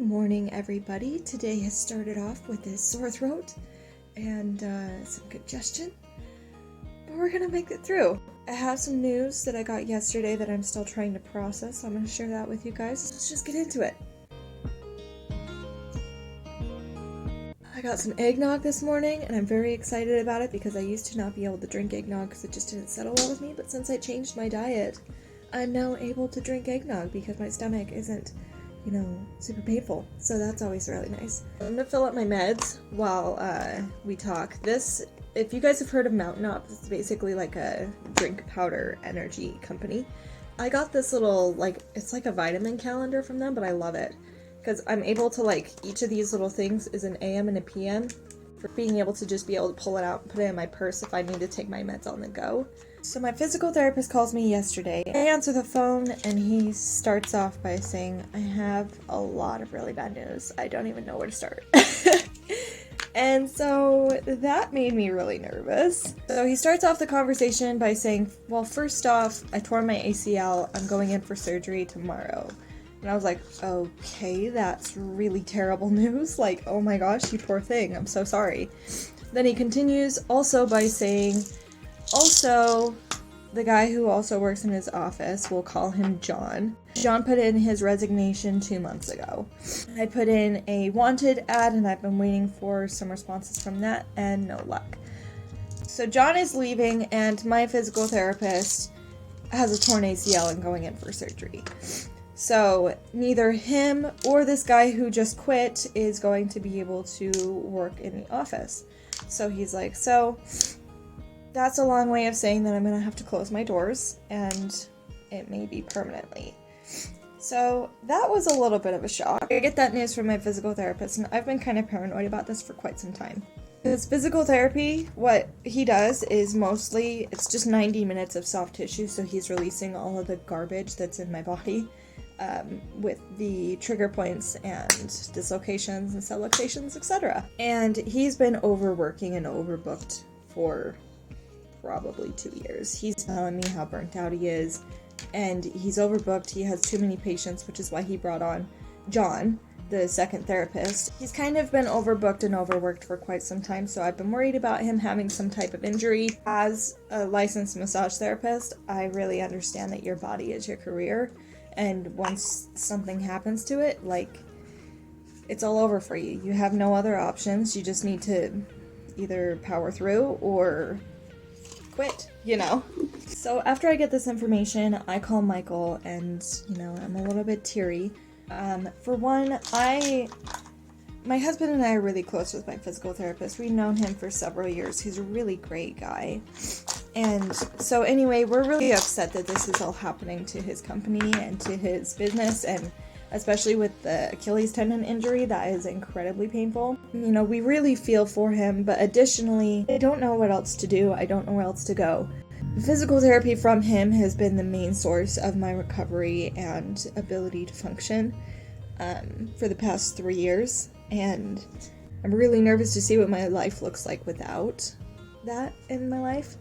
morning, everybody. Today has started off with a sore throat and some congestion, but we're gonna make it through. I have some news that I got yesterday that I'm still trying to process, so I'm gonna share that with you guys. Let's just get into it. I got some eggnog this morning, and I'm very excited about it because I used to not be able to drink eggnog because it just didn't settle well with me, but since I changed my diet, I'm now able to drink eggnog because my stomach isn't super painful. So that's always really nice. I'm gonna fill up my meds while we talk. This, if you guys have heard of Mountain Up, it's basically like a drink powder energy company. I got this little, it's like a vitamin calendar from them, but I love it. Because I'm able to, each of these little things is an AM and a PM for being able to just be able to pull it out and put it in my purse if I need to take my meds on the go. So my physical therapist calls me yesterday. I answer the phone and he starts off by saying, I have a lot of really bad news. I don't even know where to start. And so that made me really nervous. So he starts off the conversation by saying, well, first off, I tore my ACL. I'm going in for surgery tomorrow. And I was like, okay, that's really terrible news. Oh my gosh, you poor thing. I'm so sorry. Then he continues also by saying, also, the guy who also works in his office, we'll call him John. John put in his resignation 2 months ago. I put in a wanted ad and I've been waiting for some responses from that and no luck. So John is leaving and my physical therapist has a torn ACL and going in for surgery. So neither him or this guy who just quit is going to be able to work in the office. So he's like, so that's a long way of saying that I'm going to have to close my doors, and it may be permanently. So that was a little bit of a shock. I get that news from my physical therapist, and I've been kind of paranoid about this for quite some time. His physical therapy, what he does is mostly, it's just 90 minutes of soft tissue, so he's releasing all of the garbage that's in my body. With the trigger points and dislocations and subluxations, etc. And he's been overworking and overbooked for probably 2 years. He's telling me how burnt out he is, and he's overbooked. He has too many patients, which is why he brought on John, the second therapist. He's kind of been overbooked and overworked for quite some time, so I've been worried about him having some type of injury. As a licensed massage therapist, I really understand that your body is your career, and once something happens to it, it's all over for you. You have no other options. You just need to either power through or quit, So after I get this information, I call Michael and, I'm a little bit teary. For one, my husband and I are really close with my physical therapist. We've known him for several years. He's a really great guy. And so anyway, we're really upset that this is all happening to his company and to his business, and especially with the Achilles tendon injury, that is incredibly painful. We really feel for him, but additionally, I don't know what else to do. I don't know where else to go. Physical therapy from him has been the main source of my recovery and ability to function for the past 3 years, and I'm really nervous to see what my life looks like without that in my life.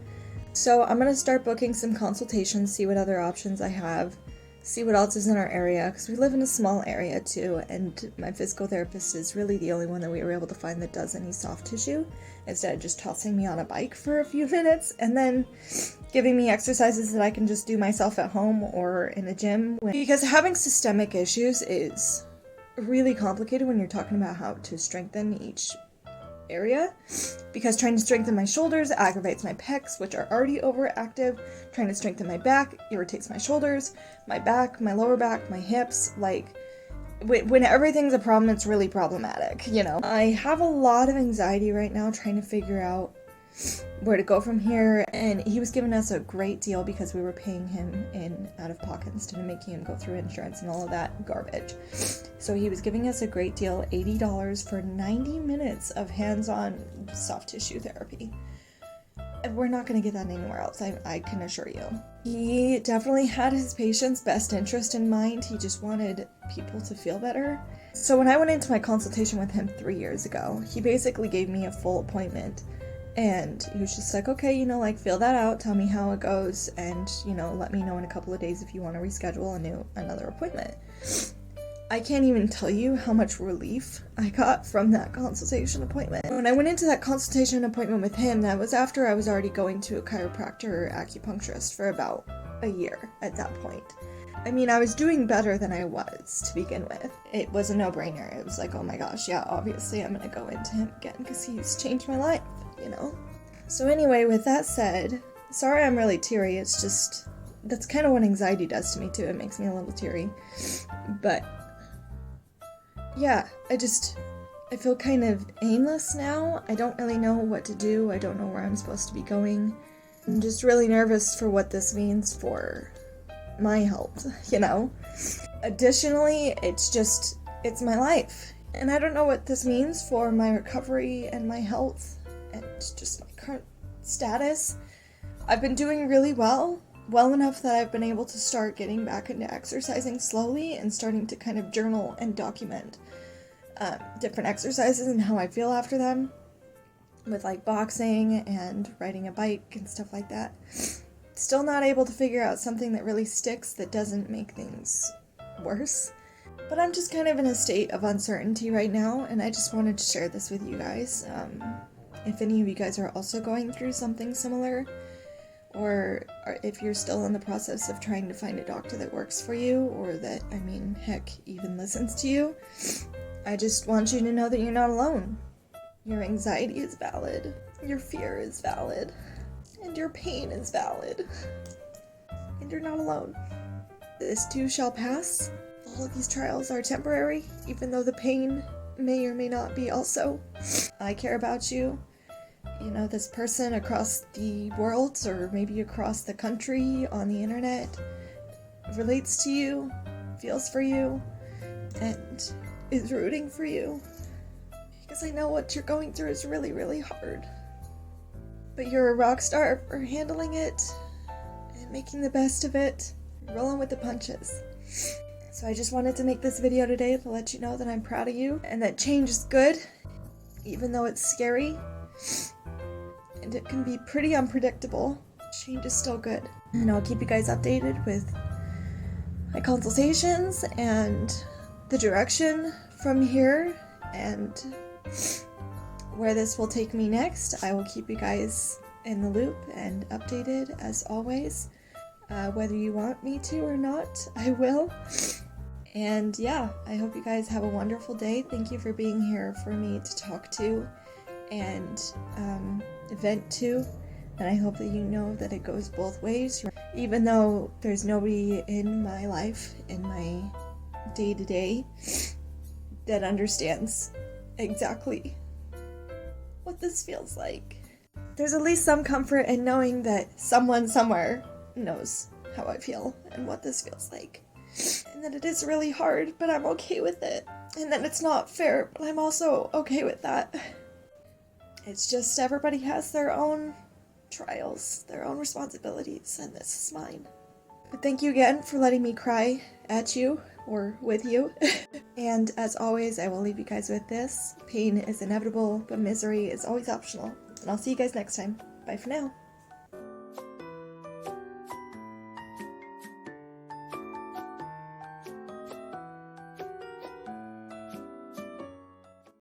So I'm going to start booking some consultations, see what other options I have, see what else is in our area, because we live in a small area too, and my physical therapist is really the only one that we were able to find that does any soft tissue, instead of just tossing me on a bike for a few minutes and then giving me exercises that I can just do myself at home or in a gym. Because having systemic issues is really complicated when you're talking about how to strengthen each area, because trying to strengthen my shoulders aggravates my pecs, which are already overactive. Trying to strengthen my back irritates my shoulders, my back, my lower back, my hips. When everything's a problem, it's really problematic, I have a lot of anxiety right now trying to figure out where to go from here, and he was giving us a great deal because we were paying him in out of pocket instead of making him go through insurance and all of that garbage. So he was giving us a great deal, $80 for 90 minutes of hands-on soft tissue therapy. We're not going to get that anywhere else, I can assure you. He definitely had his patient's best interest in mind. He just wanted people to feel better. So when I went into my consultation with him 3 years ago, he basically gave me a full appointment. And he was just like, okay, feel that out, tell me how it goes, and, let me know in a couple of days if you want to reschedule another appointment. I can't even tell you how much relief I got from that consultation appointment. When I went into that consultation appointment with him, that was after I was already going to a chiropractor or acupuncturist for about a year at that point. I mean, I was doing better than I was to begin with. It was a no-brainer. It was like, oh my gosh, yeah, obviously I'm gonna go into him again because he's changed my life, you know? So anyway, with that said, sorry I'm really teary, it's just, that's kind of what anxiety does to me too, it makes me a little teary. But yeah, I feel kind of aimless now. I don't really know what to do. I don't know where I'm supposed to be going. I'm just really nervous for what this means for my health, you know? Additionally, it's my life. And I don't know what this means for my recovery and my health and just my current status. I've been doing really well enough that I've been able to start getting back into exercising slowly and starting to kind of journal and document different exercises and how I feel after them, with like boxing and riding a bike and stuff like that. Still not able to figure out something that really sticks that doesn't make things worse. But I'm just kind of in a state of uncertainty right now, and I just wanted to share this with you guys. If any of you guys are also going through something similar, or if you're still in the process of trying to find a doctor that works for you, or that, I mean, heck, even listens to you, I just want you to know that you're not alone. Your anxiety is valid, your fear is valid, and your pain is valid. And you're not alone. This too shall pass. All of these trials are temporary, even though the pain may or may not be also. I care about you. You know, this person across the world, or maybe across the country, on the internet, relates to you, feels for you, and is rooting for you. Because I know what you're going through is really, really hard. But you're a rock star for handling it, and making the best of it, rolling with the punches. So I just wanted to make this video today to let you know that I'm proud of you, and that change is good, even though it's scary. And it can be pretty unpredictable. Change is still good. And I'll keep you guys updated with my consultations and the direction from here and where this will take me next. I will keep you guys in the loop and updated as always. Whether you want me to or not, I will. And yeah, I hope you guys have a wonderful day. Thank you for being here for me to talk to and vent to, and I hope that you know that it goes both ways. Even though there's nobody in my life, in my day-to-day, that understands exactly what this feels like, there's at least some comfort in knowing that someone somewhere knows how I feel and what this feels like. And that it is really hard, but I'm okay with it. And that it's not fair, but I'm also okay with that. It's just everybody has their own trials, their own responsibilities, and this is mine. But thank you again for letting me cry at you, or with you. And as always, I will leave you guys with this. Pain is inevitable, but misery is always optional. And I'll see you guys next time. Bye for now.